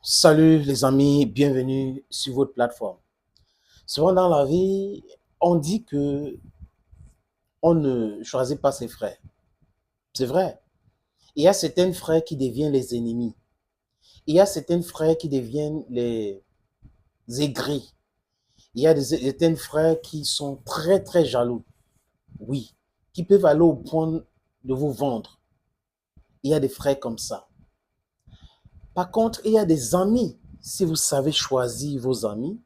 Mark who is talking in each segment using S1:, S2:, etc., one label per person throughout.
S1: Salut les amis, bienvenue sur votre plateforme. Souvent dans la vie, on dit que on ne choisit pas ses frères. C'est vrai. Il y a certains frères qui deviennent les ennemis. Il y a certains frères qui deviennent les aigris. Il y a certains frères qui sont très très jaloux. Oui. Qui peuvent aller au point de vous vendre. Il y a des frères comme ça. Par contre, il y a des amis. Si vous savez choisir vos amis,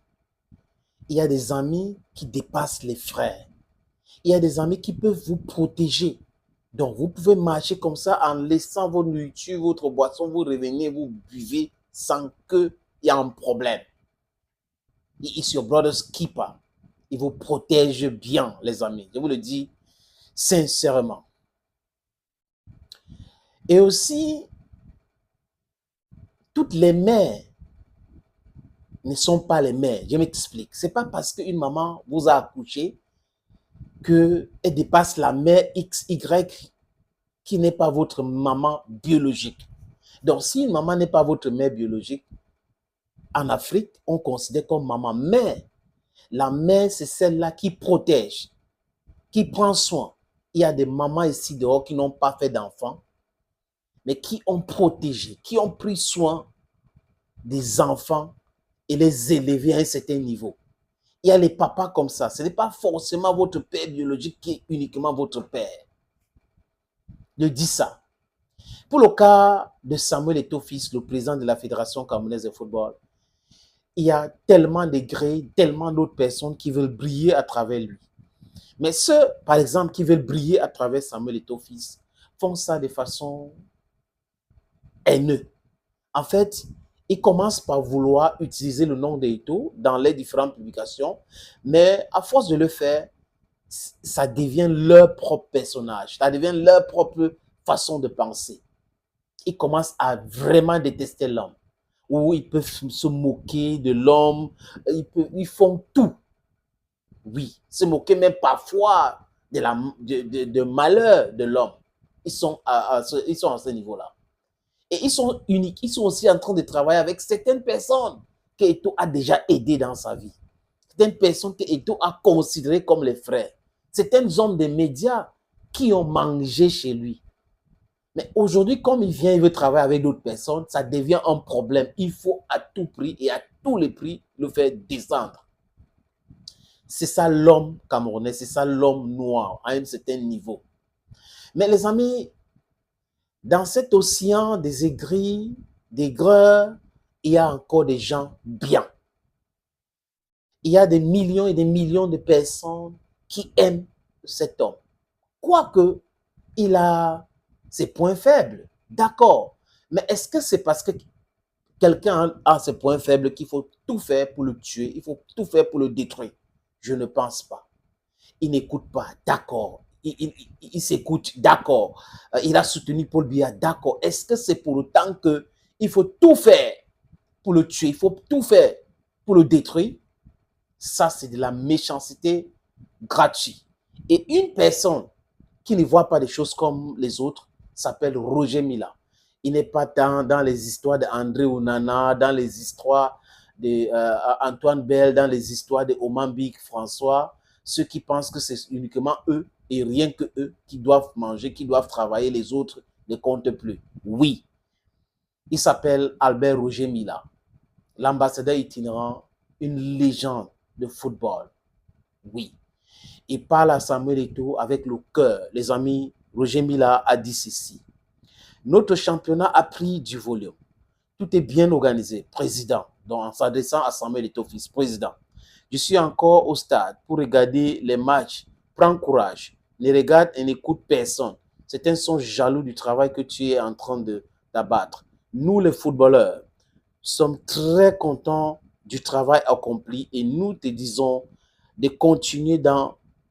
S1: il y a des amis qui dépassent les frères. Il y a des amis qui peuvent vous protéger. Donc, vous pouvez marcher comme ça en laissant votre nourriture, votre boisson, vous revenez, vous buvez sans qu'il y ait un problème. He is your brother's keeper. Il vous protège bien, les amis. Je vous le dis sincèrement. Et aussi, toutes les mères ne sont pas les mères. Je m'explique. Ce n'est pas parce qu'une maman vous a accouché qu'elle dépasse la mère XY qui n'est pas votre maman biologique. Donc, si une maman n'est pas votre mère biologique, en Afrique, on considère comme maman. Mais la mère, c'est celle-là qui protège, qui prend soin. Il y a des mamans ici dehors qui n'ont pas fait d'enfants, mais qui ont protégé, qui ont pris soin des enfants et les élever à un certain niveau. Il y a les papas comme ça. Ce n'est pas forcément votre père biologique qui est uniquement votre père. Je dis ça. Pour le cas de Samuel Eto'o-Fils, le président de la Fédération camerounaise de football, il y a tellement de grés, tellement d'autres personnes qui veulent briller à travers lui. Mais ceux, par exemple, qui veulent briller à travers Samuel Eto'o-Fils, font ça de façon haineuse. En fait, ils commencent par vouloir utiliser le nom d'Eto'o dans les différentes publications, mais à force de le faire, ça devient leur propre personnage, ça devient leur propre façon de penser. Ils commencent à vraiment détester l'homme, où ils peuvent se moquer de l'homme, ils font tout. Oui, se moquer même parfois de malheur de l'homme. Ils sont à ce niveau-là. Et ils sont uniques. Ils sont aussi en train de travailler avec certaines personnes que Eto'o a déjà aidées dans sa vie. Certaines personnes que Eto'o a considérées comme les frères. Certains hommes des médias qui ont mangé chez lui. Mais aujourd'hui, comme il vient, il veut travailler avec d'autres personnes, ça devient un problème. Il faut à tout prix et à tous les prix le faire descendre. C'est ça l'homme camerounais, c'est ça l'homme noir à un certain niveau. Mais les amis, dans cet océan des aigris, des greurs, il y a encore des gens bien. Il y a des millions et des millions de personnes qui aiment cet homme. Quoique, il a ses points faibles, d'accord. Mais est-ce que c'est parce que quelqu'un a ses points faibles qu'il faut tout faire pour le tuer, il faut tout faire pour le détruire? Je ne pense pas. Il n'écoute pas, d'accord. Il s'écoute, d'accord. Il a soutenu Paul Biya, d'accord. Est-ce que c'est pour autant qu'il faut tout faire pour le tuer, il faut tout faire pour le détruire? Ça, c'est de la méchanceté gratuite. Et une personne qui ne voit pas les choses comme les autres s'appelle Roger Mila. Il n'est pas dans les histoires d'André Onana, dans les histoires d'Antoine Bell, dans les histoires de Omambik François, ceux qui pensent que c'est uniquement eux et rien que eux qui doivent manger, qui doivent travailler, les autres ne comptent plus. Oui, il s'appelle Albert Roger Mila, l'ambassadeur itinérant, une légende de football. Oui, il parle à Samuel Eto'o avec le cœur. Les amis, Roger Mila a dit ceci. Notre championnat a pris du volume. Tout est bien organisé. Président, donc en s'adressant à Samuel Eto'o-Fils, président, je suis encore au stade pour regarder les matchs. Prends courage. Ne regarde et n'écoute personne. Certains sont jaloux du travail que tu es en train d'abattre. Nous, les footballeurs, sommes très contents du travail accompli et nous te disons de continuer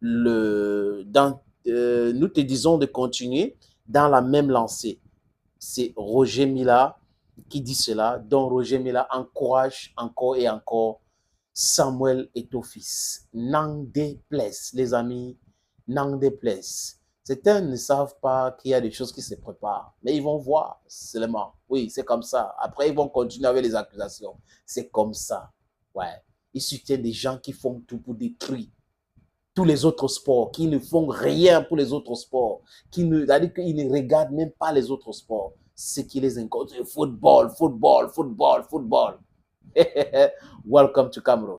S1: nous te disons de continuer dans la même lancée. C'est Roger Mila qui dit cela, dont Roger Mila encourage encore et encore Samuel Eto'o-Fils. N'en déplaise, les amis, n'en déplaise. Certains ne savent pas qu'il y a des choses qui se préparent, mais ils vont voir seulement. Oui, c'est comme ça. Après, ils vont continuer avec les accusations. C'est comme ça. Ouais. Ils soutiennent des gens qui font tout pour détruire tous les autres sports, qui ne font rien pour les autres sports, c'est-à-dire qu'ils ne regardent même pas les autres sports. Ce qui les incommode, c'est football, football, football, football. Welcome to Cameroon.